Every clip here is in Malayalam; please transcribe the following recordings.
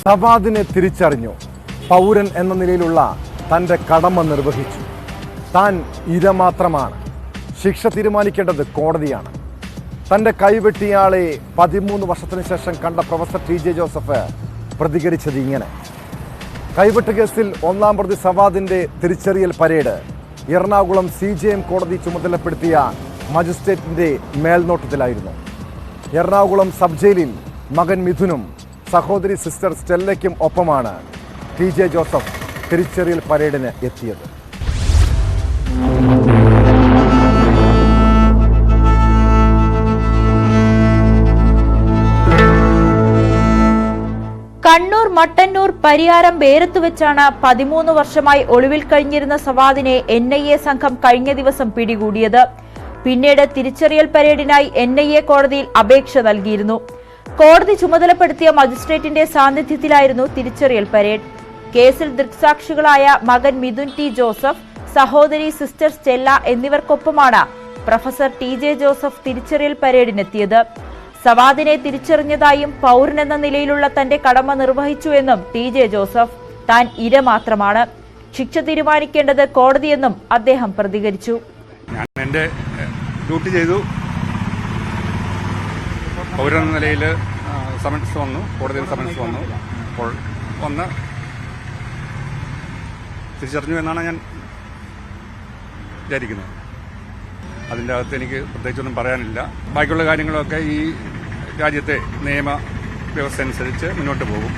സവാദിനെ തിരിച്ചറിഞ്ഞു. പൗരൻ എന്ന നിലയിലുള്ള തൻ്റെ കടമ നിർവഹിച്ചു. താൻ ഇര മാത്രമാണ്. ശിക്ഷ തീരുമാനിക്കേണ്ടത് കോടതിയാണ്. തൻ്റെ കൈവെട്ടിയാളെ 13 വർഷത്തിന് ശേഷം കണ്ട പ്രൊഫസർ ടി.ജെ. ജോസഫ് പ്രതികരിച്ചത് ഇങ്ങനെ. കൈവെട്ട് കേസിൽ 1-ാം പ്രതി സവാദിൻ്റെ തിരിച്ചറിയൽ പരേഡ് എറണാകുളം CJM കോടതി ചുമതലപ്പെടുത്തിയ മജിസ്ട്രേറ്റിൻ്റെ മേൽനോട്ടത്തിലായിരുന്നു. എറണാകുളം സബ് ജയിലിൽ മകൻ മിഥുനും സഹോദരി സിസ്റ്റർ സ്റ്റെല്ലയ്ക്കും ഒപ്പമാണ് ടി.ജെ. ജോസഫ് തിരിച്ചറിയൽ പരേഡിന് എത്തിയത്. കണ്ണൂർ മട്ടന്നൂർ പരിയാരം വേരത്ത് വെച്ചാണ് 13 വർഷമായി ഒളിവിൽ കഴിഞ്ഞിരുന്ന സവാദിനെ NIA സംഘം കഴിഞ്ഞ ദിവസം പിടികൂടിയത്. പിന്നീട് തിരിച്ചറിയൽ പരേഡിനായി NIA കോടതിയിൽ അപേക്ഷ നൽകിയിരുന്നു. കോടതി ചുമതലപ്പെടുത്തിയ മജിസ്ട്രേറ്റിന്റെ സാന്നിധ്യത്തിലായിരുന്നു തിരിച്ചറിയൽ പരേഡ്. കേസിൽ ദൃക്സാക്ഷികളായ മകൻ മിഥുൻ ടി ജോസഫ്, സഹോദരി സിസ്റ്റർ സ്റ്റെല്ല എന്നിവർക്കൊപ്പമാണ് പ്രൊഫസർ ടി.ജെ. ജോസഫ് തിരിച്ചറിയൽ പരേഡിനെത്തിയത്. സവാദിനെ തിരിച്ചറിഞ്ഞതായും പൗരനെന്ന നിലയിലുള്ള തന്റെ കടമ നിർവഹിച്ചുവെന്നും ടി.ജെ. ജോസഫ്. താൻ ഇര മാത്രമാണ്. ശിക്ഷ തീരുമാനിക്കേണ്ടത് കോടതിയെന്നും അദ്ദേഹം പ്രതികരിച്ചു. ഞാൻ എൻ്റെ ഡ്യൂട്ടി ചെയ്തു. പൗരൻ നിലയിൽ സമൻസ് വന്നു, കോടതിയിൽ സമൻസ് വന്നു. അപ്പോൾ വന്ന് തിരിച്ചറിഞ്ഞു എന്നാണ് ഞാൻ വിചാരിക്കുന്നത്. അതിൻ്റെ അകത്ത് എനിക്ക് പ്രത്യേകിച്ചൊന്നും പറയാനില്ല. ബാക്കിയുള്ള കാര്യങ്ങളൊക്കെ ഈ രാജ്യത്തെ നിയമ വ്യവസ്ഥ അനുസരിച്ച് മുന്നോട്ട് പോകും.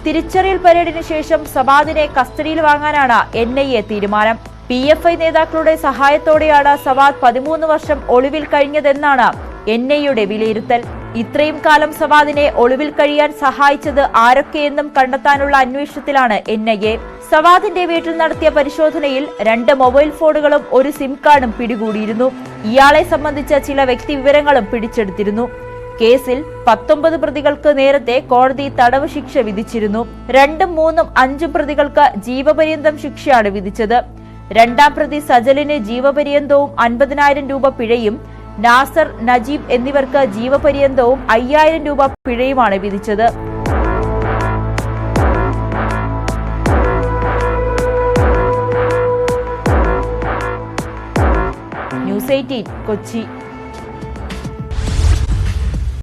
തിരിച്ചറിയൽ പരേഡിന് ശേഷം സവാദിനെ കസ്റ്റഡിയിൽ വാങ്ങാനാണ് NIA തീരുമാനം. PFI നേതാക്കളുടെ സഹായത്തോടെയാണ് സവാദ് 13 വർഷം ഒളിവിൽ കഴിഞ്ഞതെന്നാണ് NIAയുടെ വിലയിരുത്തൽ. ഇത്രയും കാലം സവാദിനെ ഒളിവിൽ കഴിയാൻ സഹായിച്ചത് ആരൊക്കെയെന്നും കണ്ടെത്താനുള്ള അന്വേഷണത്തിലാണ് NIA. സവാദിന്റെ വീട്ടിൽ നടത്തിയ പരിശോധനയിൽ 2 മൊബൈൽ ഫോണുകളും 1 സിം കാർഡും പിടികൂടിയിരുന്നു. ഇയാളെ സംബന്ധിച്ച ചില വ്യക്തി വിവരങ്ങളും പിടിച്ചെടുത്തിരുന്നു. കേസിൽ 19 പ്രതികൾക്ക് നേരത്തെ കോടതി തടവ് ശിക്ഷ വിധിച്ചിരുന്നു. 2, 3, 5 പ്രതികൾക്ക് ജീവപര്യന്തം ശിക്ഷയാണ് വിധിച്ചത്. 2-ാം പ്രതി സജലിന് ജീവപര്യന്തവും 50,000 രൂപ പിഴയും, നാസർ, നജീബ് എന്നിവർക്ക് ജീവപര്യന്തവും 5,000 രൂപ പിഴയുമാണ് വിധിച്ചത്. ന്യൂസ് 18 കൊച്ചി.